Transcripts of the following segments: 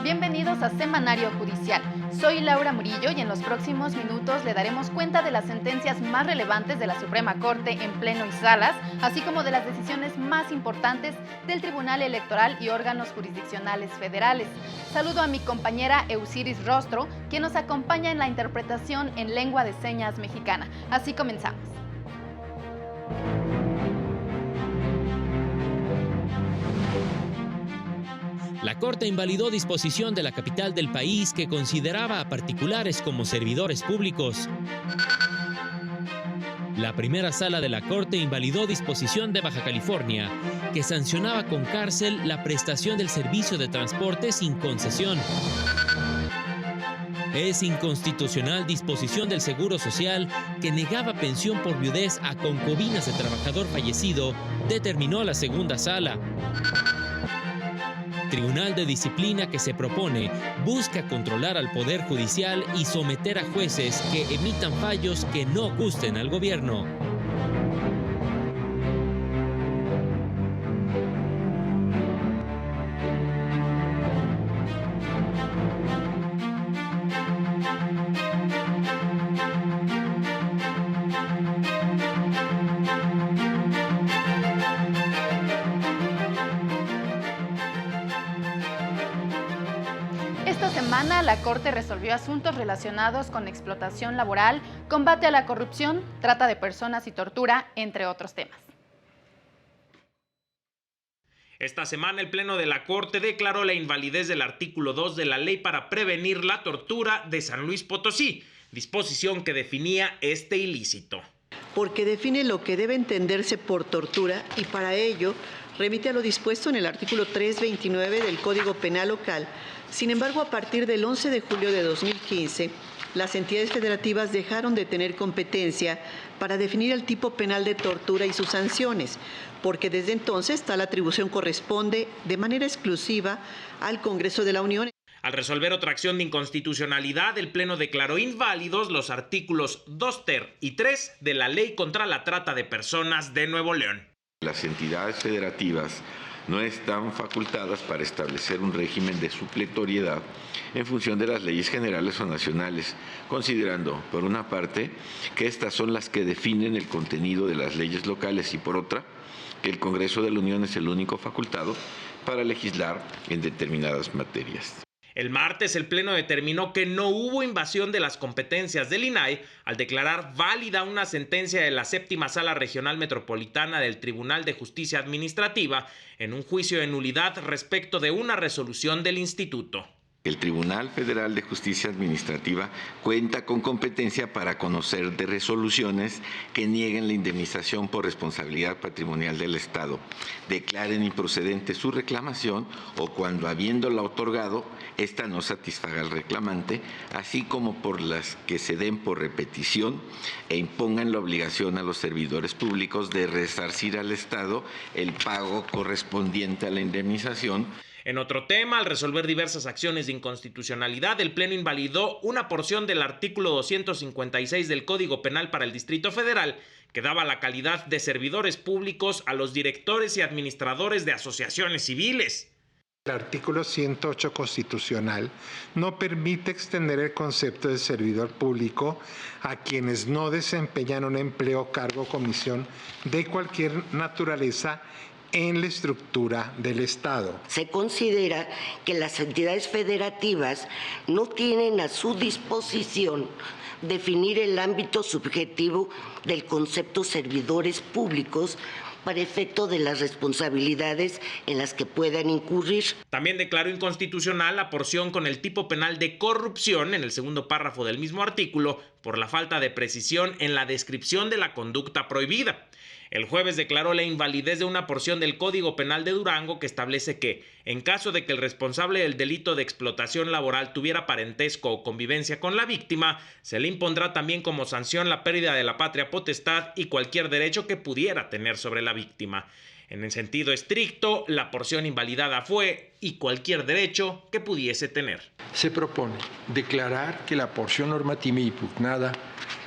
Bienvenidos a Semanario Judicial. Soy Laura Murillo y en los próximos minutos le daremos cuenta de las sentencias más relevantes de la Suprema Corte en pleno y salas, así como de las decisiones más importantes del Tribunal Electoral y órganos jurisdiccionales federales. Saludo a mi compañera Eusiris Rostro, quien nos acompaña en la interpretación en lengua de señas mexicana. Así comenzamos. La Corte invalidó disposición de la capital del país que consideraba a particulares como servidores públicos. La primera sala de la Corte invalidó disposición de Baja California que sancionaba con cárcel la prestación del servicio de transporte sin concesión. Es inconstitucional disposición del Seguro Social que negaba pensión por viudez a concubinas de trabajador fallecido, determinó la segunda sala. Tribunal de Disciplina que se propone busca controlar al Poder Judicial y someter a jueces que emitan fallos que no gusten al gobierno. Esta semana la Corte resolvió asuntos relacionados con explotación laboral, combate a la corrupción, trata de personas y tortura, entre otros temas. Esta semana el Pleno de la Corte declaró la invalidez del artículo 2 de la Ley para prevenir la tortura de San Luis Potosí, disposición que definía este ilícito. Porque define lo que debe entenderse por tortura y para ello remite a lo dispuesto en el artículo 329 del Código Penal Local. Sin embargo, a partir del 11 de julio de 2015, las entidades federativas dejaron de tener competencia para definir el tipo penal de tortura y sus sanciones, porque desde entonces tal atribución corresponde de manera exclusiva al Congreso de la Unión. Al resolver otra acción de inconstitucionalidad, el Pleno declaró inválidos los artículos 2 ter y 3 de la Ley contra la Trata de Personas de Nuevo León. Las entidades federativas no están facultadas para establecer un régimen de supletoriedad en función de las leyes generales o nacionales, considerando, por una parte, que estas son las que definen el contenido de las leyes locales y, por otra, que el Congreso de la Unión es el único facultado para legislar en determinadas materias. El martes, el Pleno determinó que no hubo invasión de las competencias del INAI al declarar válida una sentencia de la Séptima Sala Regional Metropolitana del Tribunal de Justicia Administrativa en un juicio de nulidad respecto de una resolución del instituto. El Tribunal Federal de Justicia Administrativa cuenta con competencia para conocer de resoluciones que nieguen la indemnización por responsabilidad patrimonial del Estado, declaren improcedente su reclamación o cuando habiéndola otorgado, ésta no satisfaga al reclamante, así como por las que se den por repetición e impongan la obligación a los servidores públicos de resarcir al Estado el pago correspondiente a la indemnización. En otro tema, al resolver diversas acciones de inconstitucionalidad, el Pleno invalidó una porción del artículo 256 del Código Penal para el Distrito Federal que daba la calidad de servidores públicos a los directores y administradores de asociaciones civiles. El artículo 108 constitucional no permite extender el concepto de servidor público a quienes no desempeñan un empleo, cargo o comisión de cualquier naturaleza en la estructura del Estado. Se considera que las entidades federativas no tienen a su disposición definir el ámbito subjetivo del concepto servidores públicos para efecto de las responsabilidades en las que puedan incurrir. También declaró inconstitucional la porción con el tipo penal de corrupción en el segundo párrafo del mismo artículo por la falta de precisión en la descripción de la conducta prohibida. El jueves declaró la invalidez de una porción del Código Penal de Durango que establece que, en caso de que el responsable del delito de explotación laboral tuviera parentesco o convivencia con la víctima, se le impondrá también como sanción la pérdida de la patria potestad y cualquier derecho que pudiera tener sobre la víctima. En el sentido estricto, la porción invalidada fue y cualquier derecho que pudiese tener. Se propone declarar que la porción normativa impugnada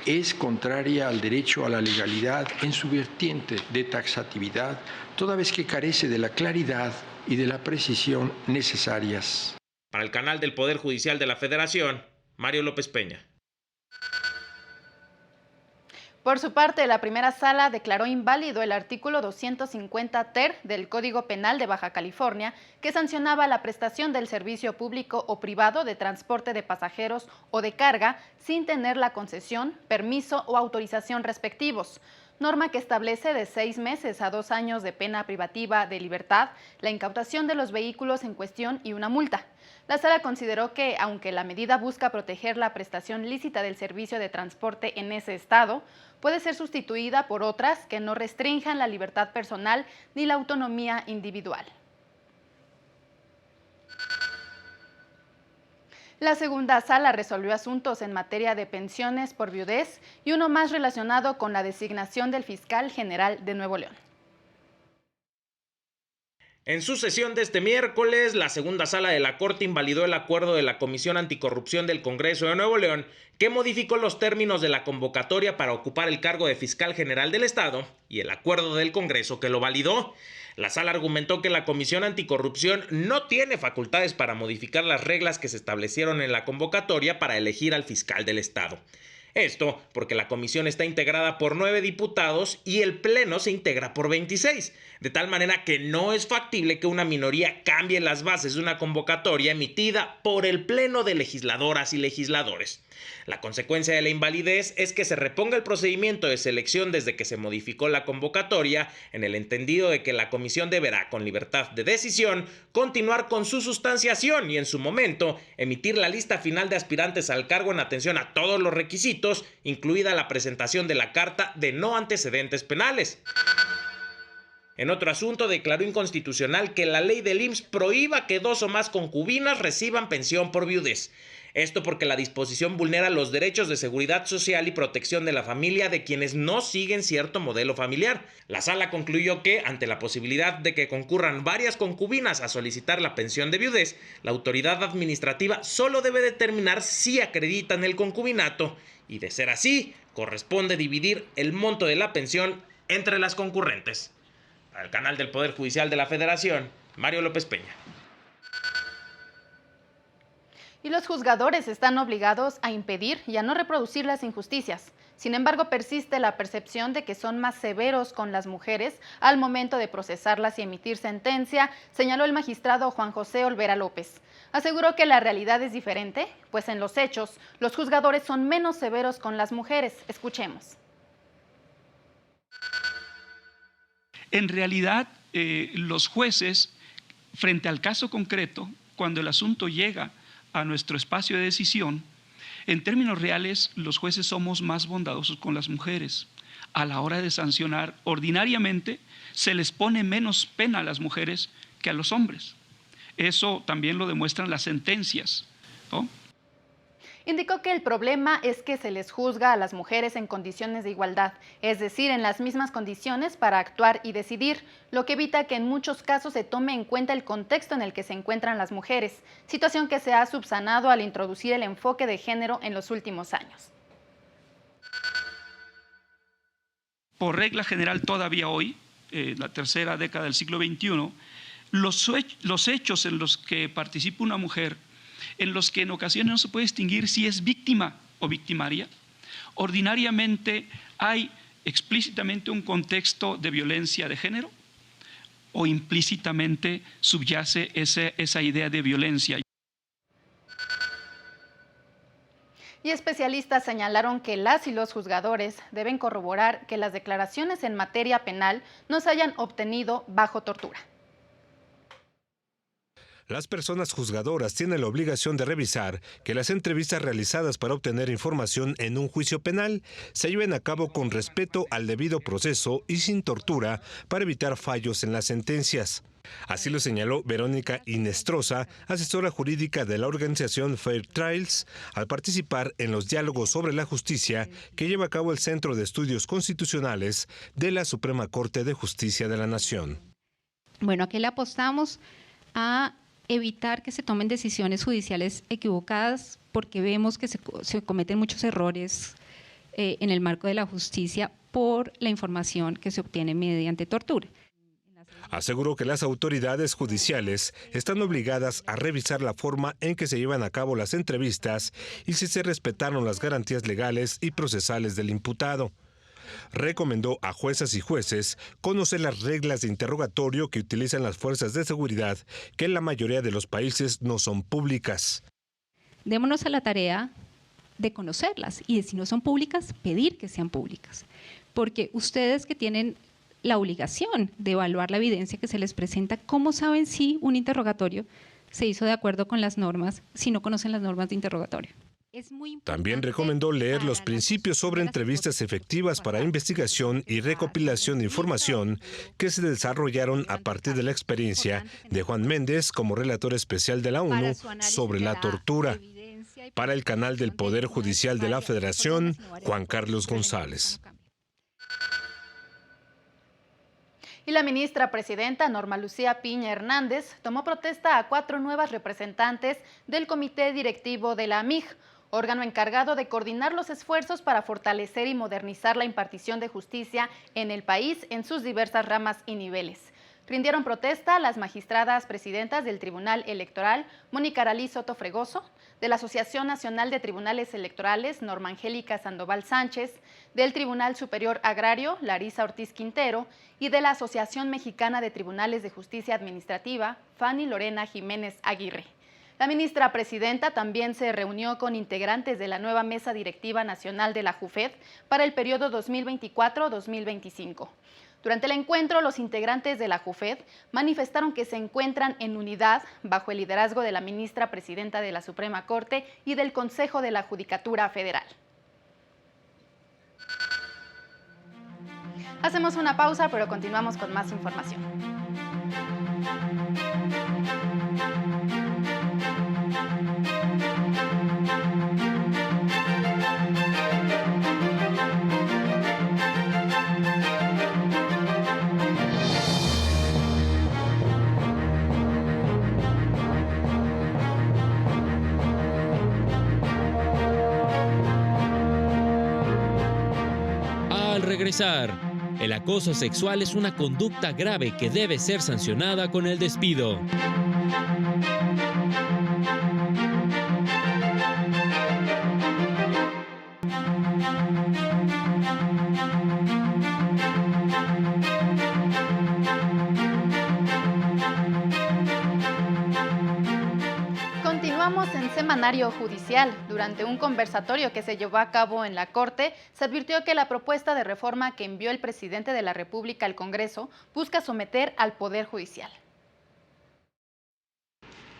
es contraria al derecho a la legalidad en su vertiente de taxatividad, toda vez que carece de la claridad y de la precisión necesarias. Para el canal del Poder Judicial de la Federación, Mario López Peña. Por su parte, la primera sala declaró inválido el artículo 250 ter del Código Penal de Baja California, que sancionaba la prestación del servicio público o privado de transporte de pasajeros o de carga sin tener la concesión, permiso o autorización respectivos, norma que establece de 6 meses a 2 años de pena privativa de libertad, la incautación de los vehículos en cuestión y una multa. La sala consideró que, aunque la medida busca proteger la prestación lícita del servicio de transporte en ese estado, puede ser sustituida por otras que no restrinjan la libertad personal ni la autonomía individual. La segunda sala resolvió asuntos en materia de pensiones por viudez y uno más relacionado con la designación del fiscal general de Nuevo León. En su sesión de este miércoles, la segunda sala de la Corte invalidó el acuerdo de la Comisión Anticorrupción del Congreso de Nuevo León, que modificó los términos de la convocatoria para ocupar el cargo de fiscal general del Estado y el acuerdo del Congreso que lo validó. La sala argumentó que la Comisión Anticorrupción no tiene facultades para modificar las reglas que se establecieron en la convocatoria para elegir al fiscal del Estado. Esto porque la comisión está integrada por 9 diputados y el pleno se integra por 26, de tal manera que no es factible que una minoría cambie las bases de una convocatoria emitida por el pleno de legisladoras y legisladores. La consecuencia de la invalidez es que se reponga el procedimiento de selección desde que se modificó la convocatoria, en el entendido de que la comisión deberá, con libertad de decisión, continuar con su sustanciación y en su momento emitir la lista final de aspirantes al cargo en atención a todos los requisitos, incluida la presentación de la carta de no antecedentes penales. En otro asunto, declaró inconstitucional que la ley del IMSS prohíba que 2 o más concubinas reciban pensión por viudez. Esto porque la disposición vulnera los derechos de seguridad social y protección de la familia de quienes no siguen cierto modelo familiar. La sala concluyó que, ante la posibilidad de que concurran varias concubinas a solicitar la pensión de viudez, la autoridad administrativa solo debe determinar si acreditan el concubinato y, de ser así, corresponde dividir el monto de la pensión entre las concurrentes. Para el canal del Poder Judicial de la Federación, Mario López Peña. Y los juzgadores están obligados a impedir y a no reproducir las injusticias. Sin embargo, persiste la percepción de que son más severos con las mujeres al momento de procesarlas y emitir sentencia, señaló el magistrado Juan José Olvera López. Aseguró que la realidad es diferente, pues en los hechos, los juzgadores son menos severos con las mujeres. Escuchemos. En realidad, los jueces, frente al caso concreto, cuando el asunto llega a nuestro espacio de decisión, en términos reales, los jueces somos más bondadosos con las mujeres. A la hora de sancionar, ordinariamente, se les pone menos pena a las mujeres que a los hombres. Eso también lo demuestran las sentencias, ¿no? Indicó que el problema es que se les juzga a las mujeres en condiciones de igualdad, es decir, en las mismas condiciones para actuar y decidir, lo que evita que en muchos casos se tome en cuenta el contexto en el que se encuentran las mujeres, situación que se ha subsanado al introducir el enfoque de género en los últimos años. Por regla general, todavía hoy, la tercera década del siglo XXI, los hechos en los que participa una mujer, en los que en ocasiones no se puede distinguir si es víctima o victimaria, ordinariamente hay explícitamente un contexto de violencia de género o implícitamente subyace esa idea de violencia. Y especialistas señalaron que las y los juzgadores deben corroborar que las declaraciones en materia penal no se hayan obtenido bajo tortura. Las personas juzgadoras tienen la obligación de revisar que las entrevistas realizadas para obtener información en un juicio penal se lleven a cabo con respeto al debido proceso y sin tortura para evitar fallos en las sentencias. Así lo señaló Verónica Inestrosa, asesora jurídica de la organización Fair Trials, al participar en los diálogos sobre la justicia que lleva a cabo el Centro de Estudios Constitucionales de la Suprema Corte de Justicia de la Nación. Bueno, aquí le apostamos a evitar que se tomen decisiones judiciales equivocadas, porque vemos que se cometen muchos errores en el marco de la justicia por la información que se obtiene mediante tortura. Aseguró que las autoridades judiciales están obligadas a revisar la forma en que se llevan a cabo las entrevistas y si se respetaron las garantías legales y procesales del imputado. Recomendó a juezas y jueces conocer las reglas de interrogatorio que utilizan las fuerzas de seguridad, que en la mayoría de los países no son públicas. Démonos a la tarea de conocerlas y, si no son públicas, pedir que sean públicas. Porque ustedes que tienen la obligación de evaluar la evidencia que se les presenta, ¿cómo saben si un interrogatorio se hizo de acuerdo con las normas si no conocen las normas de interrogatorio? También recomendó leer los principios sobre entrevistas efectivas para investigación y recopilación de información que se desarrollaron a partir de la experiencia de Juan Méndez como relator especial de la ONU sobre la tortura. Para el canal del Poder Judicial de la Federación, Juan Carlos González. Y la ministra presidenta Norma Lucía Piña Hernández tomó protesta a 4 nuevas representantes del Comité Directivo de la AMIJ, órgano encargado de coordinar los esfuerzos para fortalecer y modernizar la impartición de justicia en el país en sus diversas ramas y niveles. Rindieron protesta las magistradas presidentas del Tribunal Electoral, Mónica Aralí Soto Fregoso, de la Asociación Nacional de Tribunales Electorales, Norma Angélica Sandoval Sánchez, del Tribunal Superior Agrario, Larisa Ortiz Quintero, y de la Asociación Mexicana de Tribunales de Justicia Administrativa, Fanny Lorena Jiménez Aguirre. La ministra presidenta también se reunió con integrantes de la nueva Mesa Directiva Nacional de la JUFED para el periodo 2024-2025. Durante el encuentro, los integrantes de la JUFED manifestaron que se encuentran en unidad bajo el liderazgo de la ministra presidenta de la Suprema Corte y del Consejo de la Judicatura Federal. Hacemos una pausa, pero continuamos con más información. El acoso sexual es una conducta grave que debe ser sancionada con el despido. Continuamos en Semanario Judicial. Durante un conversatorio que se llevó a cabo en la Corte, se advirtió que la propuesta de reforma que envió el presidente de la República al Congreso busca someter al Poder Judicial.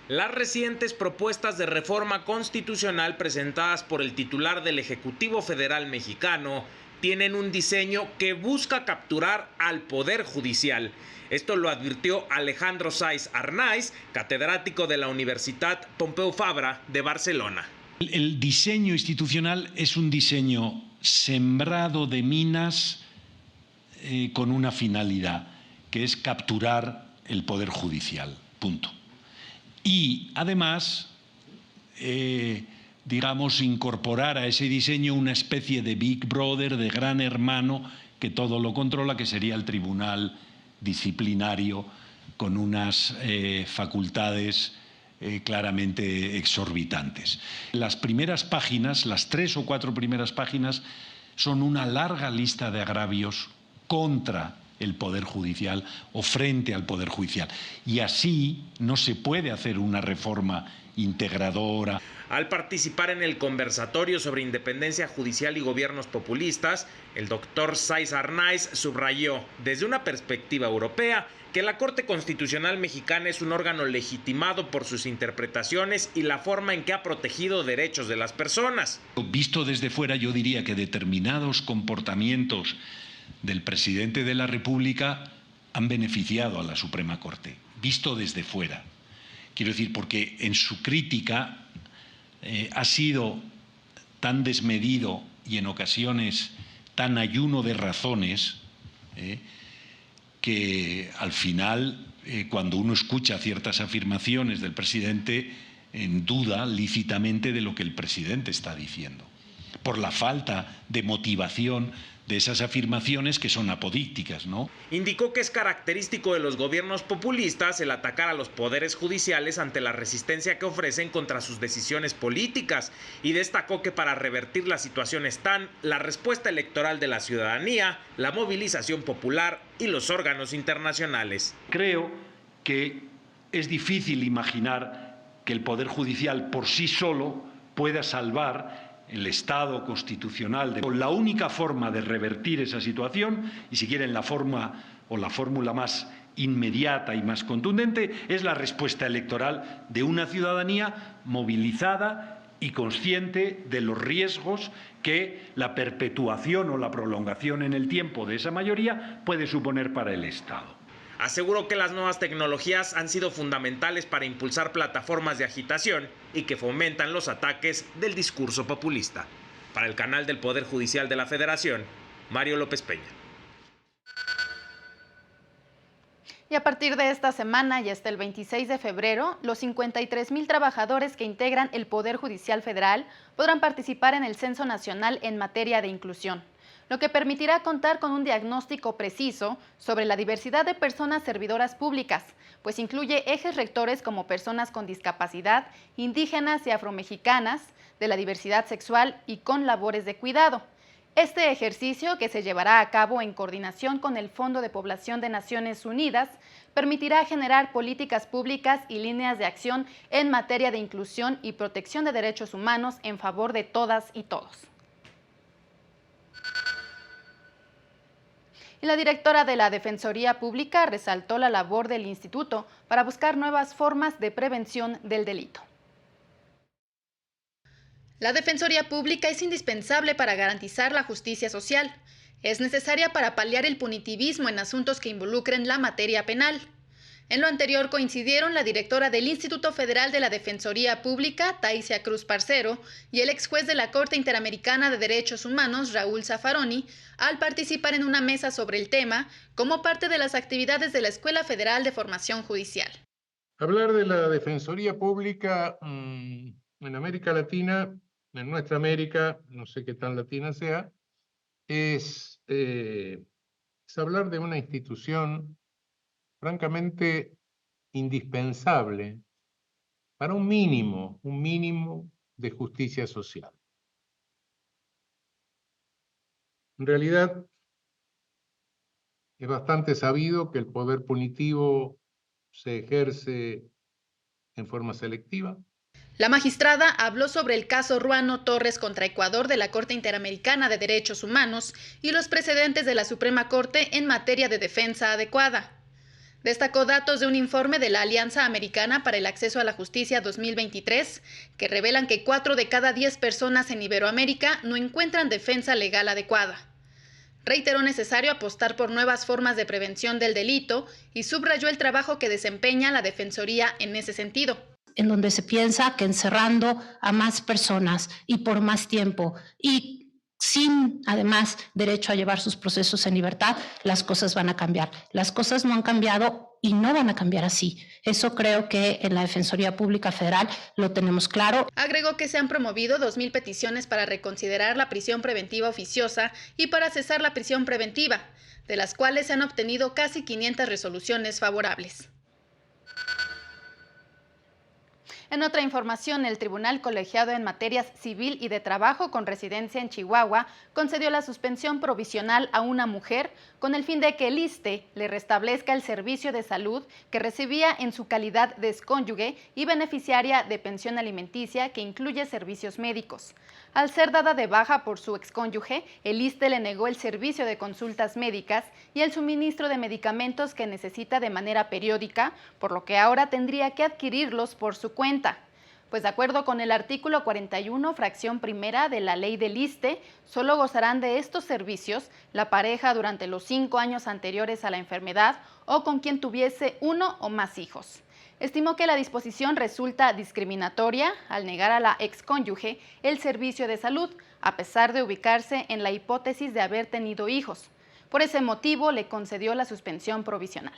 Las recientes propuestas de reforma constitucional presentadas por el titular del Ejecutivo Federal mexicano tienen un diseño que busca capturar al Poder Judicial. Esto lo advirtió Alejandro Sáiz Arnaiz, catedrático de la Universitat Pompeu Fabra de Barcelona. El diseño institucional es un diseño sembrado de minas con una finalidad, que es capturar el Poder Judicial, punto. Y además, digamos, incorporar a ese diseño una especie de Big Brother, de gran hermano, que todo lo controla, que sería el Tribunal Disciplinario, con unas facultades claramente exorbitantes. Las primeras páginas, las 3 o 4 primeras páginas, son una larga lista de agravios contra el Poder Judicial o frente al Poder Judicial. Y así no se puede hacer una reforma integradora. Al participar en el conversatorio sobre independencia judicial y gobiernos populistas, el doctor Sáiz Arnaiz subrayó, desde una perspectiva europea, que la Corte Constitucional Mexicana es un órgano legitimado por sus interpretaciones y la forma en que ha protegido derechos de las personas. Visto desde fuera, yo diría que determinados comportamientos del presidente de la República han beneficiado a la Suprema Corte, visto desde fuera. Quiero decir, porque en su crítica ha sido tan desmedido y en ocasiones tan ayuno de razones que al final, cuando uno escucha ciertas afirmaciones del presidente, duda lícitamente de lo que el presidente está diciendo, por la falta de motivación de esas afirmaciones que son apodícticas, ¿no? Indicó que es característico de los gobiernos populistas el atacar a los poderes judiciales ante la resistencia que ofrecen contra sus decisiones políticas y destacó que para revertir la situación están la respuesta electoral de la ciudadanía, la movilización popular y los órganos internacionales. Creo que es difícil imaginar que el Poder Judicial por sí solo pueda salvar el Estado constitucional. La única forma de revertir esa situación, y si quieren la forma o la fórmula más inmediata y más contundente, es la respuesta electoral de una ciudadanía movilizada y consciente de los riesgos que la perpetuación o la prolongación en el tiempo de esa mayoría puede suponer para el Estado. Aseguró que las nuevas tecnologías han sido fundamentales para impulsar plataformas de agitación y que fomentan los ataques del discurso populista. Para el canal del Poder Judicial de la Federación, Mario López Peña. Y a partir de esta semana y hasta el 26 de febrero, los 53,000 trabajadores que integran el Poder Judicial Federal podrán participar en el Censo Nacional en materia de inclusión, lo que permitirá contar con un diagnóstico preciso sobre la diversidad de personas servidoras públicas, pues incluye ejes rectores como personas con discapacidad, indígenas y afromexicanas, de la diversidad sexual y con labores de cuidado. Este ejercicio, que se llevará a cabo en coordinación con el Fondo de Población de Naciones Unidas, permitirá generar políticas públicas y líneas de acción en materia de inclusión y protección de derechos humanos en favor de todas y todos. Y la directora de la Defensoría Pública resaltó la labor del instituto para buscar nuevas formas de prevención del delito. La Defensoría Pública es indispensable para garantizar la justicia social. Es necesaria para paliar el punitivismo en asuntos que involucren la materia penal. En lo anterior coincidieron la directora del Instituto Federal de la Defensoría Pública, Taisia Cruz Parcero, y el ex juez de la Corte Interamericana de Derechos Humanos, Raúl Zaffaroni, al participar en una mesa sobre el tema como parte de las actividades de la Escuela Federal de Formación Judicial. Hablar de la Defensoría Pública en América Latina, en nuestra América, no sé qué tan latina sea, es hablar de una institución francamente indispensable para un mínimo de justicia social. En realidad, es bastante sabido que el poder punitivo se ejerce en forma selectiva. La magistrada habló sobre el caso Ruano Torres contra Ecuador de la Corte Interamericana de Derechos Humanos y los precedentes de la Suprema Corte en materia de defensa adecuada. Destacó datos de un informe de la Alianza Americana para el Acceso a la Justicia 2023 que revelan que 4 de cada 10 personas en Iberoamérica no encuentran defensa legal adecuada. Reiteró necesario apostar por nuevas formas de prevención del delito y subrayó el trabajo que desempeña la Defensoría en ese sentido. En donde se piensa que encerrando a más personas y por más tiempo y sin, además, derecho a llevar sus procesos en libertad, las cosas van a cambiar. Las cosas no han cambiado y no van a cambiar así. Eso creo que en la Defensoría Pública Federal lo tenemos claro. Agregó que se han promovido 2,000 peticiones para reconsiderar la prisión preventiva oficiosa y para cesar la prisión preventiva, de las cuales se han obtenido casi 500 resoluciones favorables. En otra información, el Tribunal Colegiado en Materias Civil y de Trabajo con residencia en Chihuahua concedió la suspensión provisional a una mujer con el fin de que el ISSSTE le restablezca el servicio de salud que recibía en su calidad de excónyuge y beneficiaria de pensión alimenticia que incluye servicios médicos. Al ser dada de baja por su excónyuge, el ISSSTE le negó el servicio de consultas médicas y el suministro de medicamentos que necesita de manera periódica, por lo que ahora tendría que adquirirlos por su cuenta. Pues de acuerdo con el artículo 41, fracción primera de la ley del ISSSTE, solo gozarán de estos servicios la pareja durante los 5 años anteriores a la enfermedad o con quien tuviese 1 o más hijos. Estimó que la disposición resulta discriminatoria al negar a la excónyuge el servicio de salud, a pesar de ubicarse en la hipótesis de haber tenido hijos. Por ese motivo, le concedió la suspensión provisional.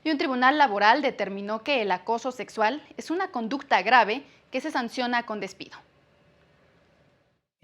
Y un tribunal laboral determinó que el acoso sexual es una conducta grave que se sanciona con despido.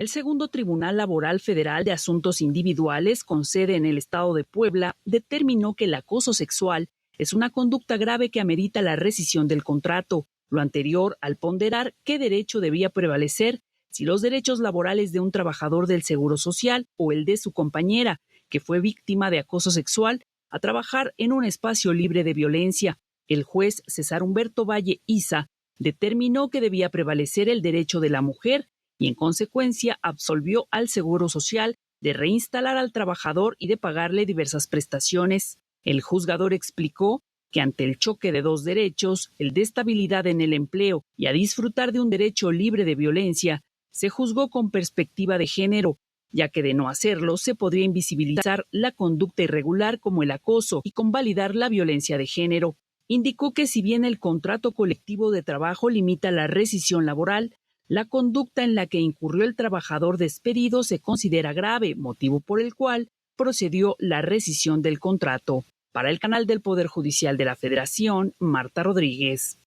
El segundo Tribunal Laboral Federal de Asuntos Individuales, con sede en el estado de Puebla, determinó que el acoso sexual es una conducta grave que amerita la rescisión del contrato, lo anterior al ponderar qué derecho debía prevalecer, si los derechos laborales de un trabajador del Seguro Social o el de su compañera, que fue víctima de acoso sexual, a trabajar en un espacio libre de violencia. El juez César Humberto Valle Isa determinó que debía prevalecer el derecho de la mujer y, en consecuencia, absolvió al Seguro Social de reinstalar al trabajador y de pagarle diversas prestaciones. El juzgador explicó que ante el choque de dos derechos, el de estabilidad en el empleo y a disfrutar de un derecho libre de violencia, se juzgó con perspectiva de género, ya que de no hacerlo se podría invisibilizar la conducta irregular como el acoso y convalidar la violencia de género. Indicó que si bien el contrato colectivo de trabajo limita la rescisión laboral, la conducta en la que incurrió el trabajador despedido se considera grave, motivo por el cual procedió la rescisión del contrato. Para el canal del Poder Judicial de la Federación, Marta Rodríguez.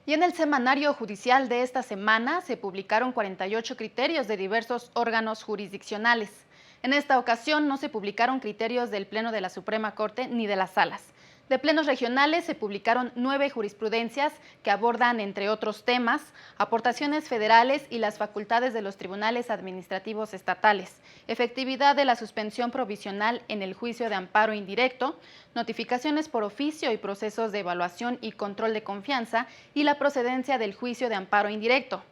Y en el semanario judicial de esta semana se publicaron 48 criterios de diversos órganos jurisdiccionales. En esta ocasión no se publicaron criterios del Pleno de la Suprema Corte ni de las salas. De plenos regionales se publicaron 9 jurisprudencias que abordan, entre otros temas, aportaciones federales y las facultades de los tribunales administrativos estatales, efectividad de la suspensión provisional en el juicio de amparo indirecto, notificaciones por oficio y procesos de evaluación y control de confianza y la procedencia del juicio de amparo indirecto.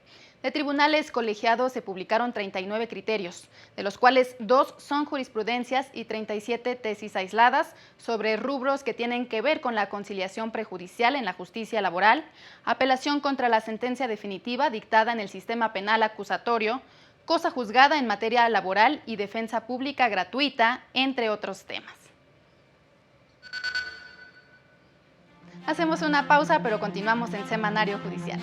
De tribunales colegiados se publicaron 39 criterios, de los cuales 2 son jurisprudencias y 37 tesis aisladas sobre rubros que tienen que ver con la conciliación prejudicial en la justicia laboral, apelación contra la sentencia definitiva dictada en el sistema penal acusatorio, cosa juzgada en materia laboral y defensa pública gratuita, entre otros temas. Hacemos una pausa, pero continuamos en Semanario Judicial.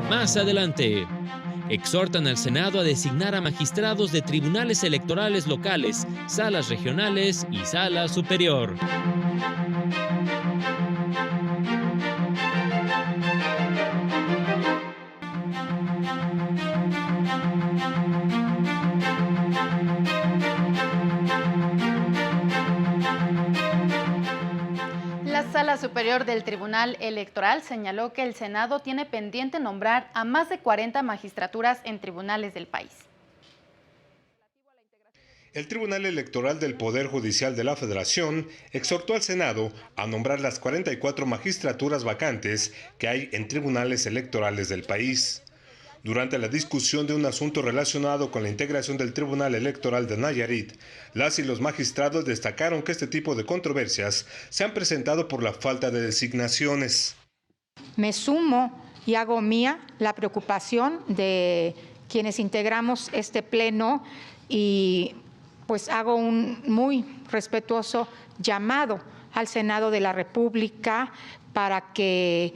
Más adelante, exhortan al Senado a designar a magistrados de tribunales electorales locales, salas regionales y sala superior. La Sala Superior del Tribunal Electoral señaló que el Senado tiene pendiente nombrar a más de 40 magistraturas en tribunales del país. El Tribunal Electoral del Poder Judicial de la Federación exhortó al Senado a nombrar las 44 magistraturas vacantes que hay en tribunales electorales del país. Durante la discusión de un asunto relacionado con la integración del Tribunal Electoral de Nayarit, las y los magistrados destacaron que este tipo de controversias se han presentado por la falta de designaciones. Me sumo y hago mía la preocupación de quienes integramos este pleno y pues hago un muy respetuoso llamado al Senado de la República para que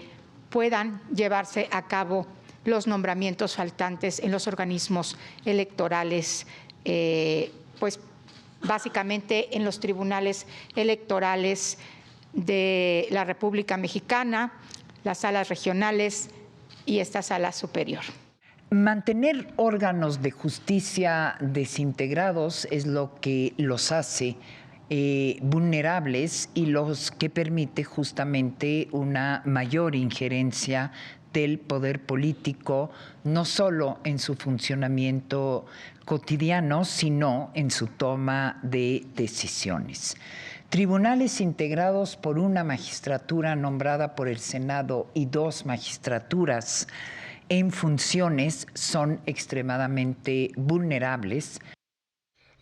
puedan llevarse a cabo los nombramientos faltantes en los organismos electorales, pues básicamente en los tribunales electorales de la República Mexicana, las salas regionales y esta sala superior. Mantener órganos de justicia desintegrados es lo que los hace vulnerables y los que permite justamente una mayor injerencia del poder político, no solo en su funcionamiento cotidiano, sino en su toma de decisiones. Tribunales integrados por una magistratura nombrada por el Senado y 2 magistraturas en funciones son extremadamente vulnerables.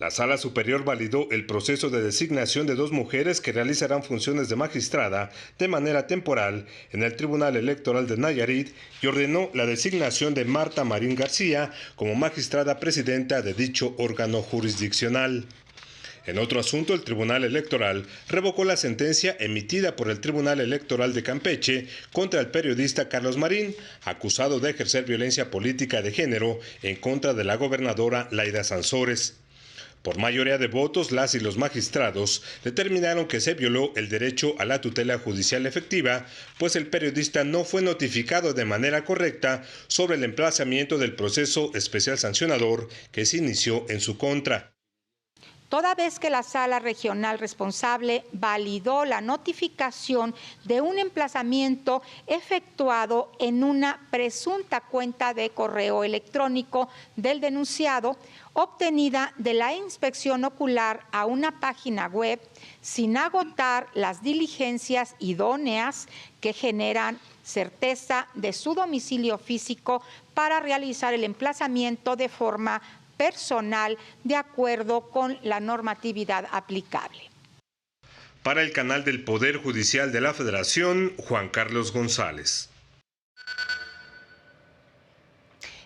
La Sala Superior validó el proceso de designación de 2 mujeres que realizarán funciones de magistrada de manera temporal en el Tribunal Electoral de Nayarit y ordenó la designación de Marta Marín García como magistrada presidenta de dicho órgano jurisdiccional. En otro asunto, el Tribunal Electoral revocó la sentencia emitida por el Tribunal Electoral de Campeche contra el periodista Carlos Marín, acusado de ejercer violencia política de género en contra de la gobernadora Laida Sansores. Por mayoría de votos, las y los magistrados determinaron que se violó el derecho a la tutela judicial efectiva, pues el periodista no fue notificado de manera correcta sobre el emplazamiento del proceso especial sancionador que se inició en su contra. Toda vez que la sala regional responsable validó la notificación de un emplazamiento efectuado en una presunta cuenta de correo electrónico del denunciado, obtenida de la inspección ocular a una página web, sin agotar las diligencias idóneas que generan certeza de su domicilio físico para realizar el emplazamiento de forma personal de acuerdo con la normatividad aplicable. Para el canal del Poder Judicial de la Federación, Juan Carlos González.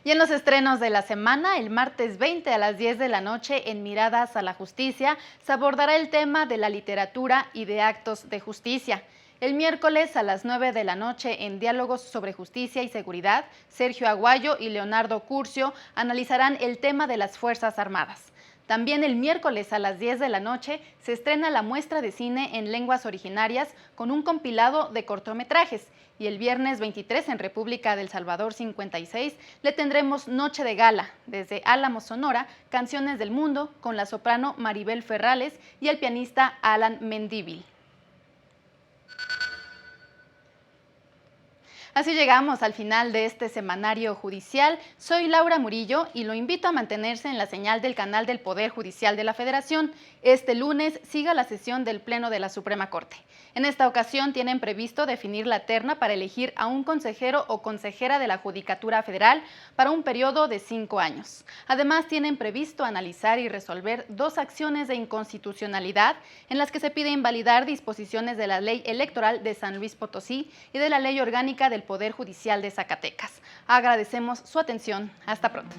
Y en los estrenos de la semana, el martes 20 a las 10 de la noche en Miradas a la Justicia, se abordará el tema de la literatura y de actos de justicia. El miércoles a las 9 de la noche en Diálogos sobre Justicia y Seguridad, Sergio Aguayo y Leonardo Curcio analizarán el tema de las Fuerzas Armadas. También el miércoles a las 10 de la noche se estrena la muestra de cine en lenguas originarias con un compilado de cortometrajes. Y el viernes 23 en República del Salvador 56 le tendremos Noche de Gala, desde Álamo, Sonora, Canciones del Mundo, con la soprano Maribel Ferrales y el pianista Alan Mendívil. Así llegamos al final de este semanario judicial. Soy Laura Murillo y lo invito a mantenerse en la señal del canal del Poder Judicial de la Federación. Este lunes siga la sesión del Pleno de la Suprema Corte. En esta ocasión tienen previsto definir la terna para elegir a un consejero o consejera de la Judicatura Federal para un periodo de 5 años. Además, tienen previsto analizar y resolver 2 acciones de inconstitucionalidad en las que se pide invalidar disposiciones de la Ley Electoral de San Luis Potosí y de la Ley Orgánica del Poder Judicial de Zacatecas. Agradecemos su atención. Hasta pronto.